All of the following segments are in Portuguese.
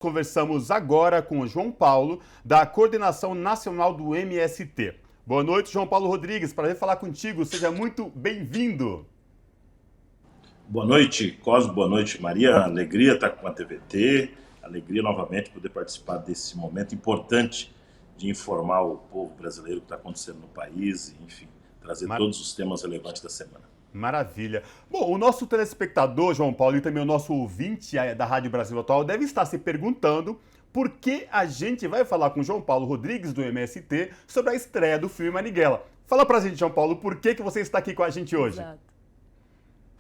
Conversamos agora com o João Paulo, da Coordenação Nacional do MST. Boa noite, João Paulo Rodrigues. Prazer falar contigo. Seja muito bem-vindo. Boa noite, Cosmo. Boa noite, Maria. Alegria estar com a TVT. Alegria novamente poder participar desse momento importante de informar o povo brasileiro o que está acontecendo no país e, enfim, trazer todos os temas relevantes da semana. Maravilha. Bom, o nosso telespectador, João Paulo, e também o nosso ouvinte da Rádio Brasil Atual deve estar se perguntando por que a gente vai falar com o João Paulo Rodrigues, do MST, sobre a estreia do filme Marighella. Fala pra gente, João Paulo, por que você está aqui com a gente hoje? Exato.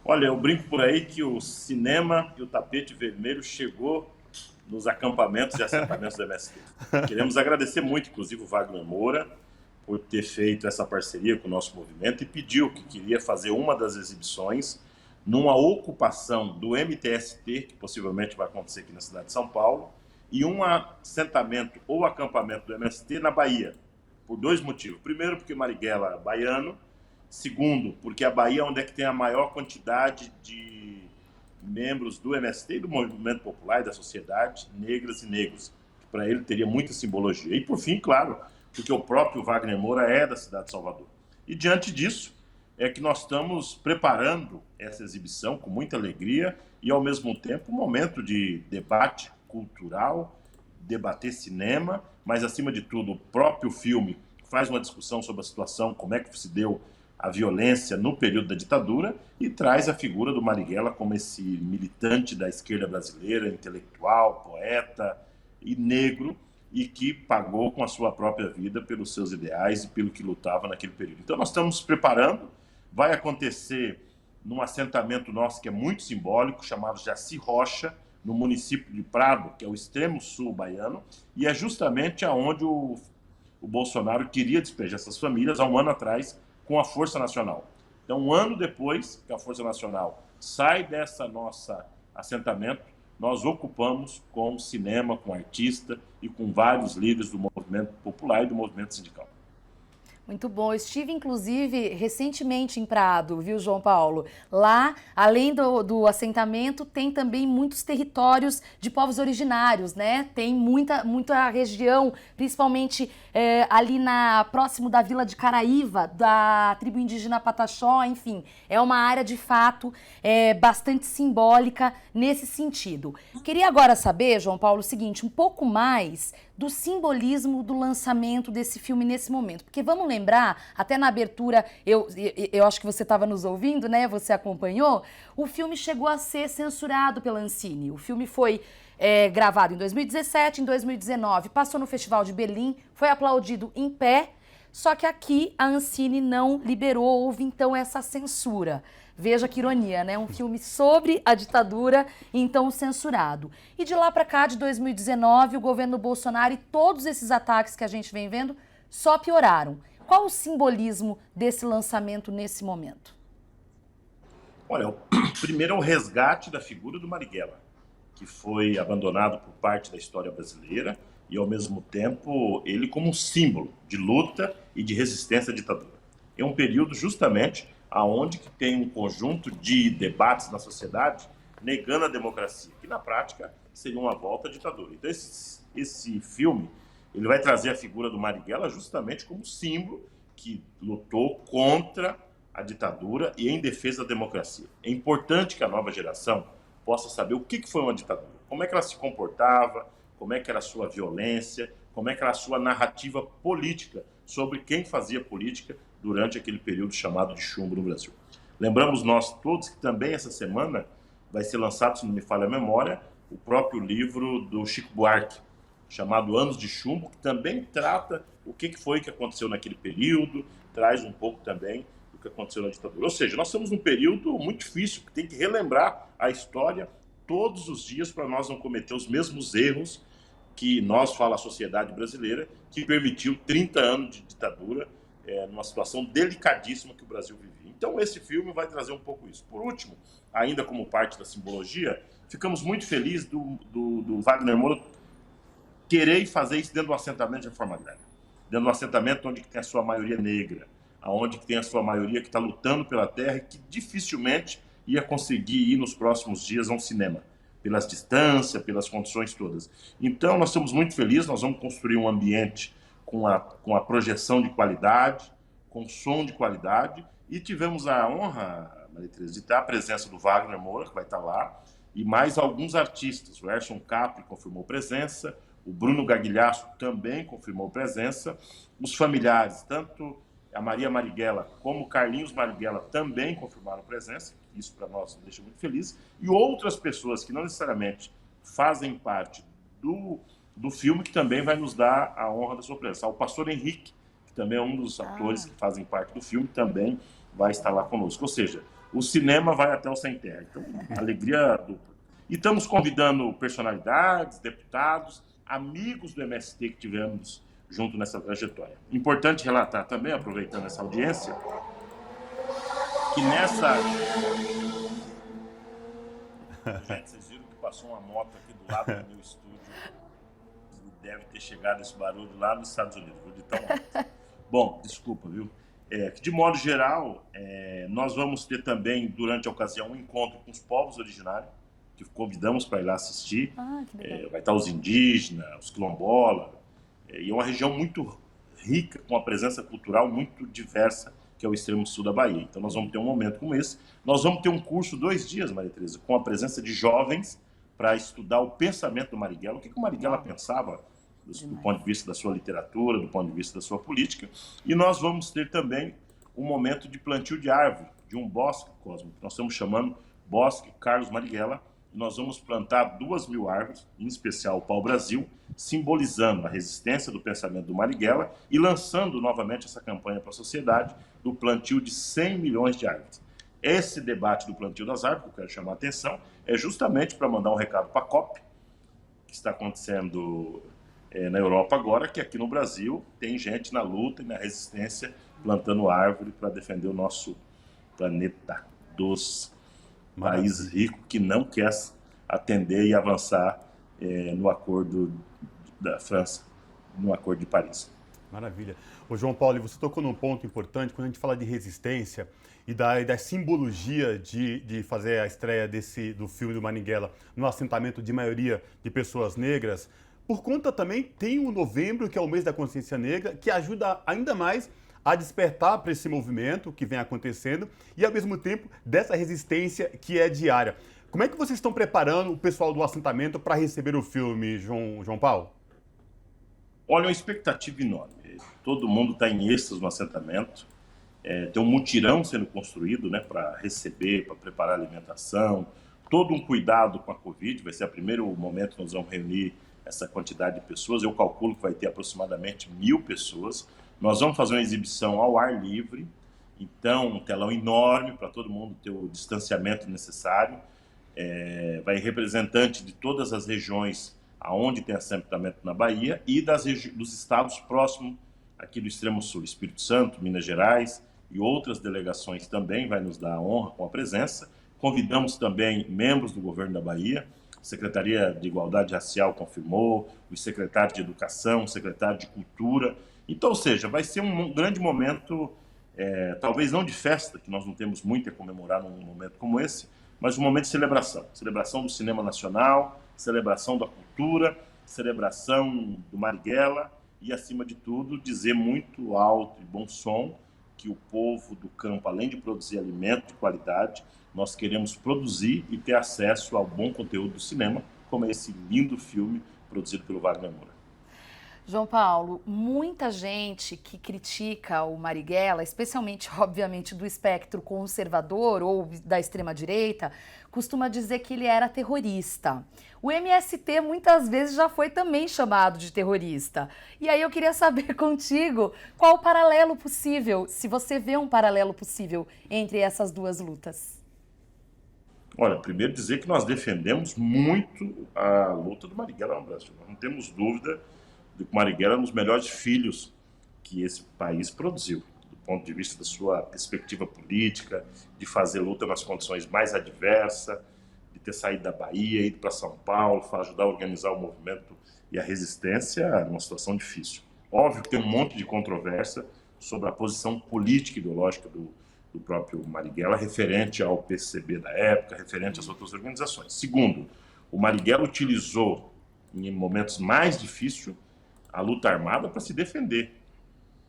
Olha, eu brinco por aí que o cinema e o tapete vermelho chegou nos acampamentos e assentamentos do MST. Queremos agradecer muito, inclusive, o Wagner Moura, por ter feito essa parceria com o nosso movimento e pediu que queria fazer uma das exibições numa ocupação do MTST, que possivelmente vai acontecer aqui na cidade de São Paulo, e um assentamento ou acampamento do MST na Bahia, por dois motivos. Primeiro, porque Marighella é baiano. Segundo, porque a Bahia é onde é que tem a maior quantidade de membros do MST e do movimento popular e da sociedade, negras e negros, que para ele teria muita simbologia. E por fim, claro, porque o próprio Wagner Moura é da cidade de Salvador. E diante disso, é que nós estamos preparando essa exibição com muita alegria e, ao mesmo tempo, um momento de debate cultural, debater cinema, mas, acima de tudo, o próprio filme faz uma discussão sobre a situação, como é que se deu a violência no período da ditadura e traz a figura do Marighella como esse militante da esquerda brasileira, intelectual, poeta e negro, e que pagou com a sua própria vida pelos seus ideais e pelo que lutava naquele período. Então nós estamos preparando, vai acontecer num assentamento nosso que é muito simbólico, chamado Jaci Rocha, no município de Prado, que é o extremo sul baiano, e é justamente aonde o Bolsonaro queria despejar essas famílias há um ano atrás com a Força Nacional. Então, um ano depois que a Força Nacional sai dessa nossa assentamento, nós ocupamos com cinema, com artista e com vários líderes do movimento popular e do movimento sindical. Muito bom. Eu estive, inclusive, recentemente em Prado, viu, João Paulo? Lá, além do assentamento, tem também muitos territórios de povos originários, né? Tem muita região, principalmente ali próximo da Vila de Caraíva, da tribo indígena Pataxó, enfim. É uma área, de fato, bastante simbólica nesse sentido. Queria agora saber, João Paulo, o seguinte, um pouco mais do simbolismo do lançamento desse filme nesse momento. Porque vamos lembrar, até na abertura, eu acho que você estava nos ouvindo, né? Você acompanhou. O filme chegou a ser censurado pela Ancine. O filme foi gravado em 2017, em 2019, passou no Festival de Berlim, foi aplaudido em pé, só que aqui a Ancine não liberou, houve então essa censura. Veja que ironia, né? Um filme sobre a ditadura, então censurado. E de lá para cá, de 2019, o governo Bolsonaro e todos esses ataques que a gente vem vendo só pioraram. Qual o simbolismo desse lançamento nesse momento? Olha, primeiro é o resgate da figura do Marighella, que foi abandonado por parte da história brasileira e, ao mesmo tempo, ele como um símbolo de luta e de resistência à ditadura. É um período justamente aonde que tem um conjunto de debates na sociedade negando a democracia, que na prática seria uma volta à ditadura. Então esse filme ele vai trazer a figura do Marighella justamente como símbolo que lutou contra a ditadura e em defesa da democracia. É importante que a nova geração possa saber o que foi uma ditadura, como é que ela se comportava, como é que era a sua violência, como é que era a sua narrativa política sobre quem fazia política durante aquele período chamado de chumbo no Brasil. Lembramos nós todos que também essa semana vai ser lançado, se não me falha a memória, o próprio livro do Chico Buarque, chamado Anos de Chumbo, que também trata o que foi que aconteceu naquele período, traz um pouco também do que aconteceu na ditadura. Ou seja, nós estamos num período muito difícil, que tem que relembrar a história todos os dias para nós não cometer os mesmos erros que nós, fala a sociedade brasileira, que permitiu 30 anos de ditadura, numa situação delicadíssima que o Brasil vivia. Então esse filme vai trazer um pouco isso. Por último, ainda como parte da simbologia, ficamos muito felizes do Wagner Moura querer fazer isso dentro do assentamento de reforma agrária. Dentro do assentamento onde tem a sua maioria negra, onde tem a sua maioria que está lutando pela terra e que dificilmente ia conseguir ir nos próximos dias a um cinema. pelas distâncias, pelas condições todas. Então, nós estamos muito felizes, nós vamos construir um ambiente com a projeção de qualidade, com som de qualidade, e tivemos a honra, Maria Tereza, de ter a presença do Wagner Moura, que vai estar lá, e mais alguns artistas. O Erson Capri confirmou presença, o Bruno Gagliasso também confirmou presença, os familiares, tanto a Maria Marighella como o Carlinhos Marighella também confirmaram presença, isso para nós nos deixa muito felizes, e outras pessoas que não necessariamente fazem parte do filme, que também vai nos dar a honra da sua presença. O pastor Henrique, que também é um dos atores que fazem parte do filme, também vai estar lá conosco. Ou seja, o cinema vai até o Sem Terra. Então, alegria dupla. E estamos convidando personalidades, deputados, amigos do MST que tivemos junto nessa trajetória. Importante relatar também, aproveitando essa audiência, que nessa... Gente, vocês viram que passou uma moto aqui do lado do meu estúdio. Deve ter chegado esse barulho lá nos Estados Unidos, de tão alto. Bom, desculpa, viu? De modo geral, nós vamos ter também, durante a ocasião, um encontro com os povos originários, que convidamos para ir lá assistir. Vai estar os indígenas, os quilombolas, e é uma região muito rica, com uma presença cultural muito diversa, que é o extremo sul da Bahia. Então nós vamos ter um momento como esse. Nós vamos ter um curso 2 dias, Maria Tereza, com a presença de jovens para estudar o pensamento do Marighella, o que o Marighella pensava do ponto de vista da sua literatura, do ponto de vista da sua política. E nós vamos ter também um momento de plantio de árvore, de um bosque cósmico, que nós estamos chamando Bosque Carlos Marighella. Nós vamos plantar 2.000 árvores, em especial o pau-brasil, simbolizando a resistência do pensamento do Marighella e lançando novamente essa campanha para a sociedade do plantio de 100 milhões de árvores. Esse debate do plantio das árvores, que eu quero chamar a atenção, é justamente para mandar um recado para a COP, que está acontecendo na Europa agora, que aqui no Brasil tem gente na luta e na resistência plantando árvore para defender o nosso planeta dos países ricos que não quer atender e avançar no acordo da França, no acordo de Paris. Maravilha. Ô João Paulo, você tocou num ponto importante quando a gente fala de resistência e da simbologia de fazer a estreia do filme do Marighella no assentamento de maioria de pessoas negras. Por conta também tem o novembro, que é o mês da consciência negra, que ajuda ainda mais a despertar para esse movimento que vem acontecendo e, ao mesmo tempo, dessa resistência que é diária. Como é que vocês estão preparando o pessoal do assentamento para receber o filme, João Paulo? Olha, uma expectativa enorme. Todo mundo está em êxtase no assentamento. Tem um mutirão sendo construído, né, para receber, para preparar a alimentação. Todo um cuidado com a Covid. Vai ser o primeiro momento que nós vamos reunir essa quantidade de pessoas. Eu calculo que vai ter aproximadamente 1.000 pessoas. Nós vamos fazer uma exibição ao ar livre. Então, um telão enorme para todo mundo ter o distanciamento necessário. Vai representante de todas as regiões aonde tem assentamento na Bahia e dos estados próximos aqui do extremo sul, Espírito Santo, Minas Gerais e outras delegações também vai nos dar a honra com a presença. Convidamos também membros do governo da Bahia, a Secretaria de Igualdade Racial confirmou, o secretário de Educação, o secretário de Cultura. Então, ou seja, vai ser um grande momento, talvez não de festa, que nós não temos muito a comemorar num momento como esse, mas um momento de celebração. Celebração do cinema nacional, celebração da cultura, celebração do Marighella e, acima de tudo, dizer muito alto e bom som que o povo do campo, além de produzir alimento de qualidade, nós queremos produzir e ter acesso ao bom conteúdo do cinema, como é esse lindo filme produzido pelo Wagner Moura. João Paulo, muita gente que critica o Marighella, especialmente, obviamente, do espectro conservador ou da extrema-direita, costuma dizer que ele era terrorista. O MST muitas vezes já foi também chamado de terrorista. E aí eu queria saber contigo qual o paralelo possível, se você vê um paralelo possível entre essas duas lutas. Olha, primeiro dizer que nós defendemos muito a luta do Marighella no Brasil. Nós não temos dúvida de que o Marighella é um dos melhores filhos que esse país produziu, do ponto de vista da sua perspectiva política, de fazer luta nas condições mais adversas, de ter saído da Bahia, ido para São Paulo, para ajudar a organizar o movimento e a resistência numa situação difícil. Óbvio que tem um monte de controvérsia sobre a posição política e ideológica do próprio Marighella, referente ao PCB da época, referente às outras organizações. Segundo, O Marighella utilizou, em momentos mais difíceis, a luta armada para se defender.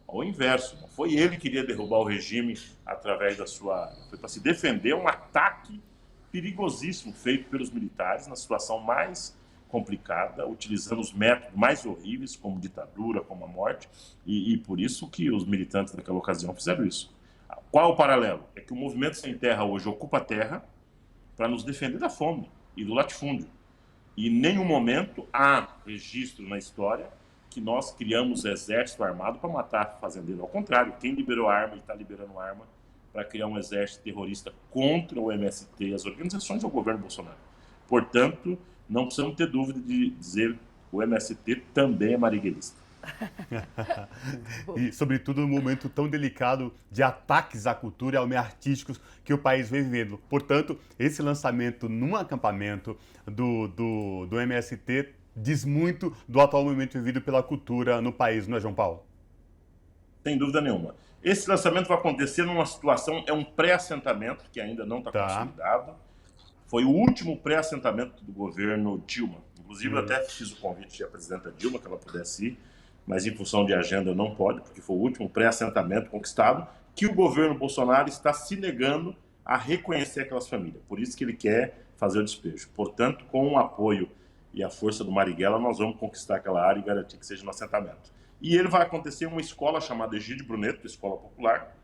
Ao inverso, não foi ele que queria derrubar o regime através da sua arma, foi para se defender um ataque perigosíssimo feito pelos militares na situação mais complicada, utilizando os métodos mais horríveis, como ditadura, como a morte, e por isso que os militantes daquela ocasião fizeram isso. Qual o paralelo? É que o Movimento Sem Terra hoje ocupa a terra para nos defender da fome e do latifúndio. E em nenhum momento há registro na história que nós criamos exército armado para matar fazendeiro. Ao contrário, quem liberou arma e está liberando arma para criar um exército terrorista contra o MST e as organizações do governo Bolsonaro. Portanto, não precisamos ter dúvida de dizer que o MST também é marighellista. E, sobretudo, num momento tão delicado de ataques à cultura e ao meio artísticos que o país vem vivendo. Portanto, esse lançamento num acampamento do MST diz muito do atual momento vivido pela cultura no país, não é, João Paulo? Sem dúvida nenhuma. Esse lançamento vai acontecer numa situação, é um pré-assentamento que ainda não está consolidado. Foi o último pré-assentamento do governo Dilma. Inclusive, eu até fiz o convite à presidenta Dilma que ela pudesse ir, mas em função de agenda não pode, porque foi o último pré-assentamento conquistado, que o governo Bolsonaro está se negando a reconhecer aquelas famílias. Por isso que ele quer fazer o despejo. Portanto, com o apoio e a força do Marighella, nós vamos conquistar aquela área e garantir que seja no assentamento. E ele vai acontecer em uma escola chamada Egídio Bruneto, Escola Popular,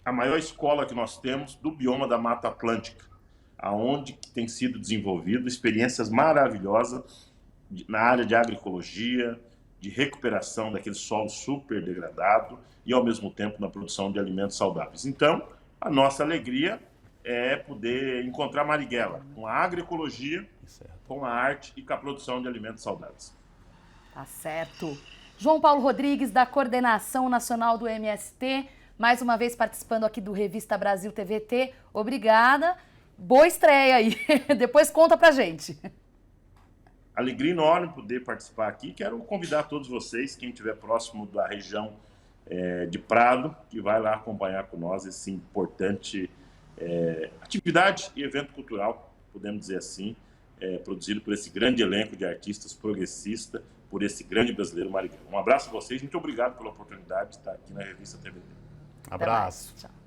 a maior escola que nós temos do bioma da Mata Atlântica, aonde tem sido desenvolvido experiências maravilhosas na área de agroecologia, de recuperação daquele solo super degradado e, ao mesmo tempo, na produção de alimentos saudáveis. Então, a nossa alegria é poder encontrar Marighella com a agroecologia, com a arte e com a produção de alimentos saudáveis. Tá certo. João Paulo Rodrigues, da Coordenação Nacional do MST, mais uma vez participando aqui do Revista Brasil TVT. Obrigada. Boa estreia aí. Depois conta pra gente. Alegria enorme poder participar aqui. Quero convidar todos vocês, quem estiver próximo da região de Prado, que vai lá acompanhar com nós esse importante atividade e evento cultural, podemos dizer assim, produzido por esse grande elenco de artistas progressistas, por esse grande brasileiro Marighella. Um abraço a vocês, muito obrigado pela oportunidade de estar aqui na Revista TVT. Abraço. Tchau.